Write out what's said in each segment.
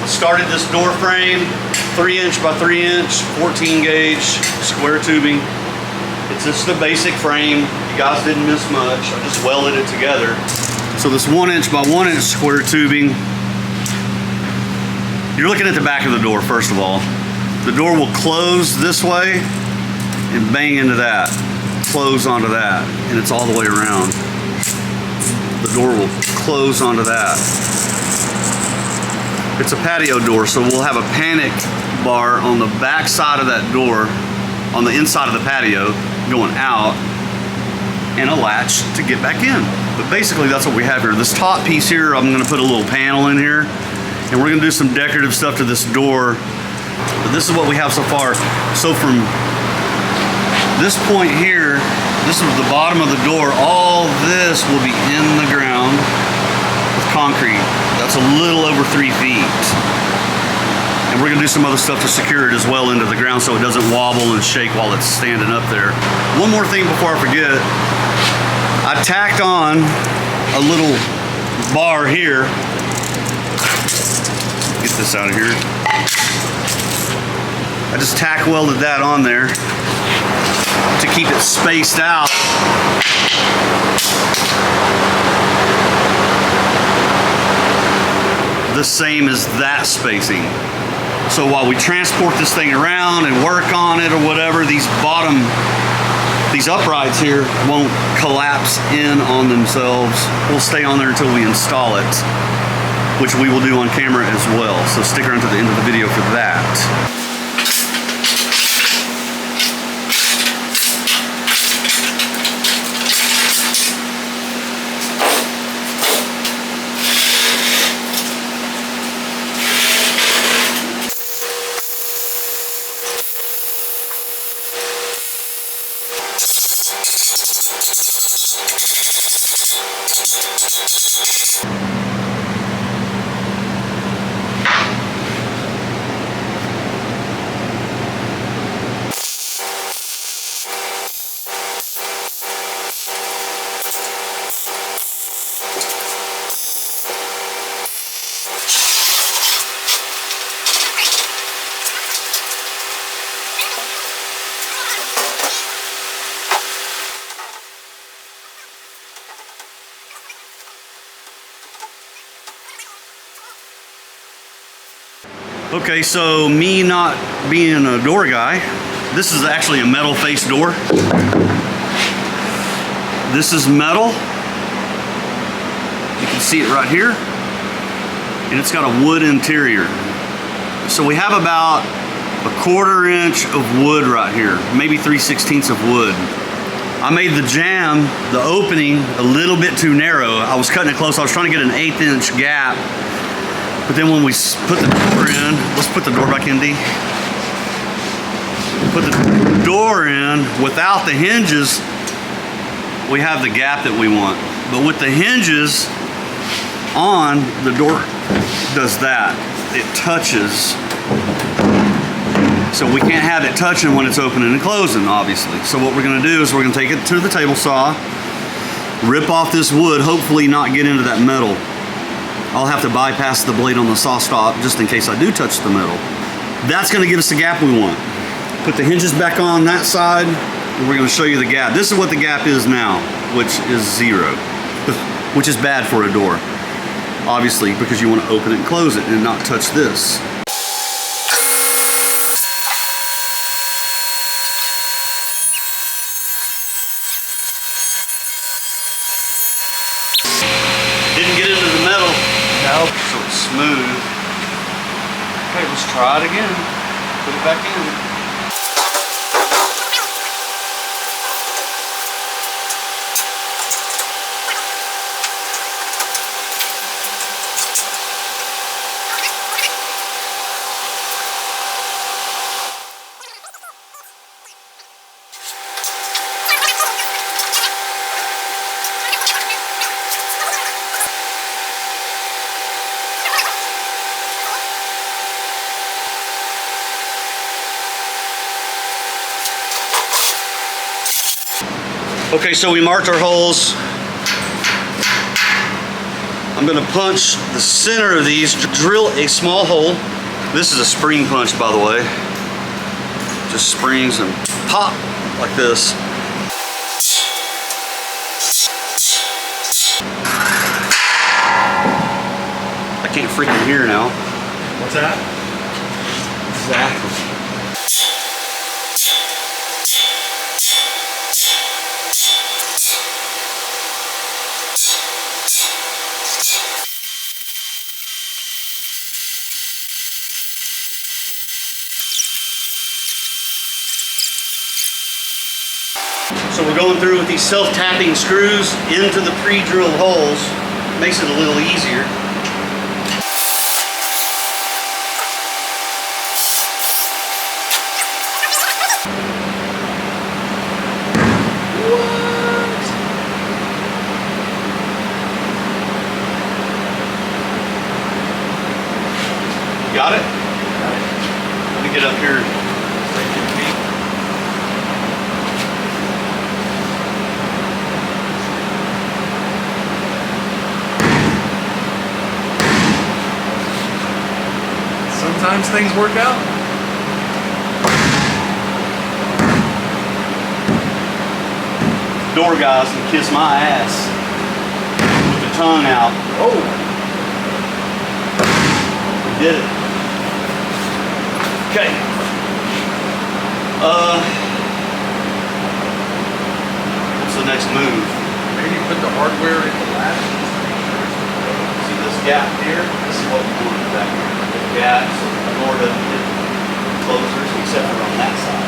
Started this door frame, 3" by 3" 14 gauge square tubing. It's just a basic frame. You guys didn't miss much. I just welded it together. So this 1" by 1" square tubing. You're looking at the back of the door first of all. The door will close this way and bang into that, close onto that, and it's all the way around. The door will close onto that. It's a patio door, so we'll have a panic bar on the back side of that door, on the inside of the patio, going out, and a latch to get back in. But basically that's what we have here. This top piece here, I'm gonna put a little panel in here, and we're gonna do some decorative stuff to this door. But this is what we have so far. So from this point here, this is the bottom of the door, all this will be in the ground with concrete. That's a little over 3 feet. And we're gonna do some other stuff to secure it as well into the ground so it doesn't wobble and shake while it's standing up there. One more thing before I forget. I tacked on a little bar here. Get this out of here. I just tack welded that on there to keep it spaced out. The same as that spacing. So while we transport this thing around and work on it or whatever, these uprights here won't collapse in on themselves. We'll stay on there until we install it, which we will do on camera as well. So stick around to the end of the video for that. Okay, so me not being a door guy, this is actually a metal face door. This is metal. You can see it right here. And it's got a wood interior. So we have about a 1/4 inch of wood right here, maybe 3/16 of wood. I made the jamb, the opening, a little bit too narrow. I was cutting it close. I was trying to get an 1/8 inch gap. But then when we put the door in, let's put the door back in, D. Put the door in without the hinges, we have the gap that we want. But with the hinges on, the door does that. It touches. So we can't have it touching when it's opening and closing, obviously. So what we're gonna do is we're gonna take it to the table saw, rip off this wood, hopefully not get into that metal. I'll have to bypass the blade on the saw stop just in case I do touch the metal. That's gonna give us the gap we want. Put the hinges back on that side, and we're gonna show you the gap. This is what the gap is now, which is 0, which is bad for a door, obviously, because you wanna open it and close it and not touch this. Didn't get into the metal. Nope. So it's smooth. Okay, let's try it again. Put it back in. Okay, so we marked our holes. I'm gonna punch the center of these, drill a small hole. This is a spring punch, by the way. Just springs and pop like this. I can't freaking hear now. What's that? Exactly. So we're going through with these self-tapping screws into the pre-drilled holes. Makes it a little easier. Got it? Let me get up here. Sometimes things work out. Door guys can kiss my ass with the tongue out. Oh, We did it. Okay. What's the next move? maybe put the hardware in the latch. See this gap here? This is what we want back here. The gaps, the door doesn't get closers except for on that side.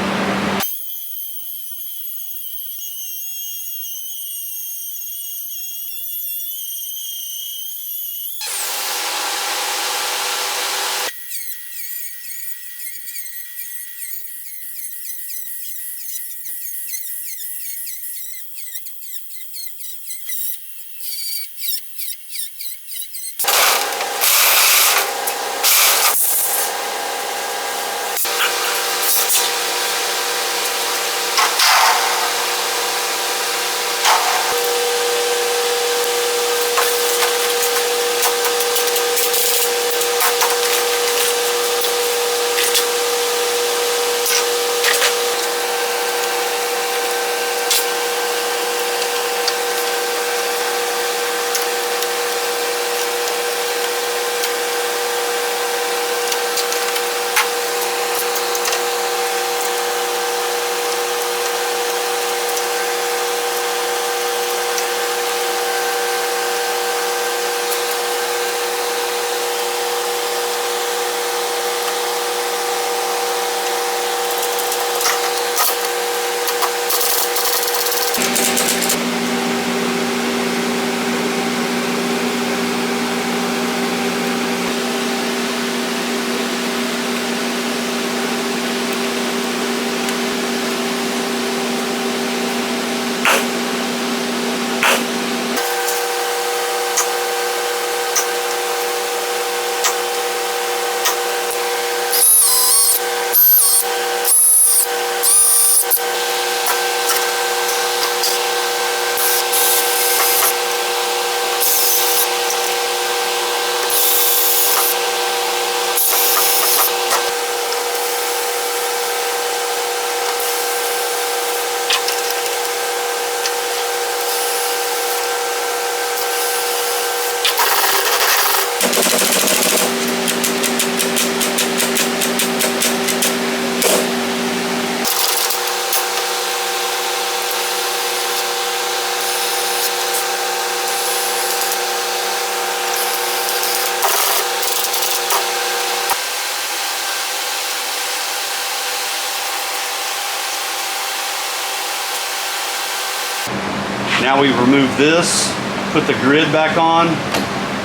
Now we remove this, put the grid back on,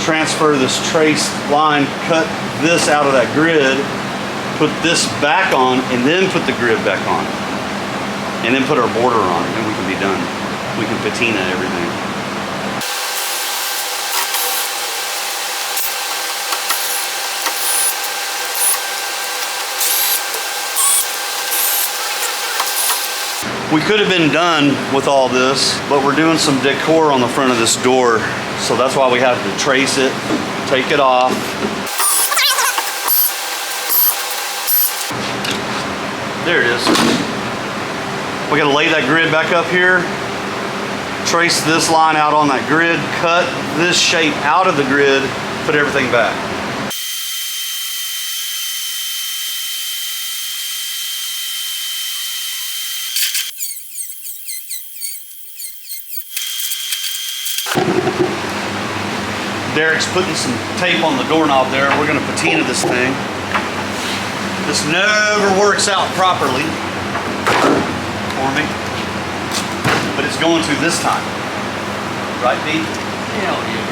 transfer this trace line, cut this out of that grid, put this back on, and then put the grid back on. And then put our border on, and we can be done. We can patina everything. We could have been done with all this, but we're doing some decor on the front of this door So that's why we have to trace it, take it off. There it is. We gotta lay that grid back up here, trace this line out on that grid, cut this shape out of the grid, put everything back. Derek's putting some tape on the doorknob there. We're gonna patina this thing. This never works out properly for me, but it's going to this time. Right, Dee? Hell yeah.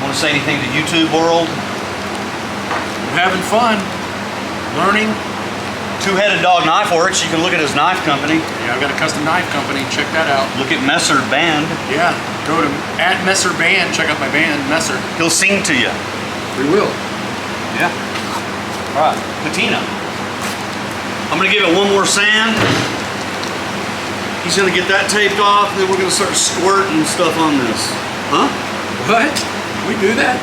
Want to say anything to YouTube world? We're having fun. Learning. Headed Dog Knifeworks. You can look at his knife company. Yeah, I've got a custom knife company. Check that out. Look at Messer Band. Yeah, go to @Messer Band. Check out my band, Messer. He'll sing to you. We will. Yeah. All right, patina. I'm gonna give it one more sand. He's gonna get that taped off, and then we're gonna start squirting stuff on this. Huh? What? We do that?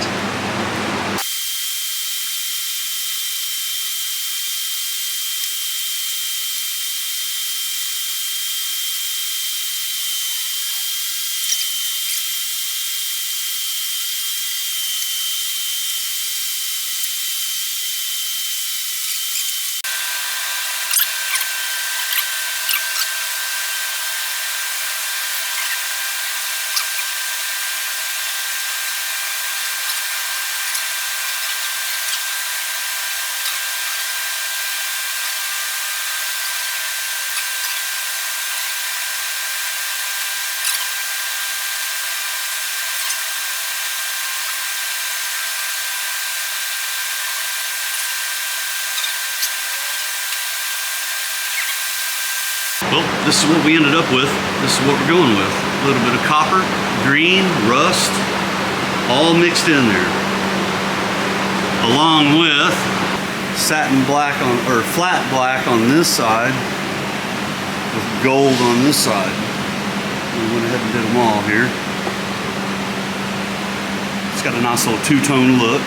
Well, this is what we ended up with. This is what we're going with. A little bit of copper, green, rust, all mixed in there. Along with satin black on, or flat black on this side, with gold on this side. We went ahead and did them all here. It's got a nice little two-tone look.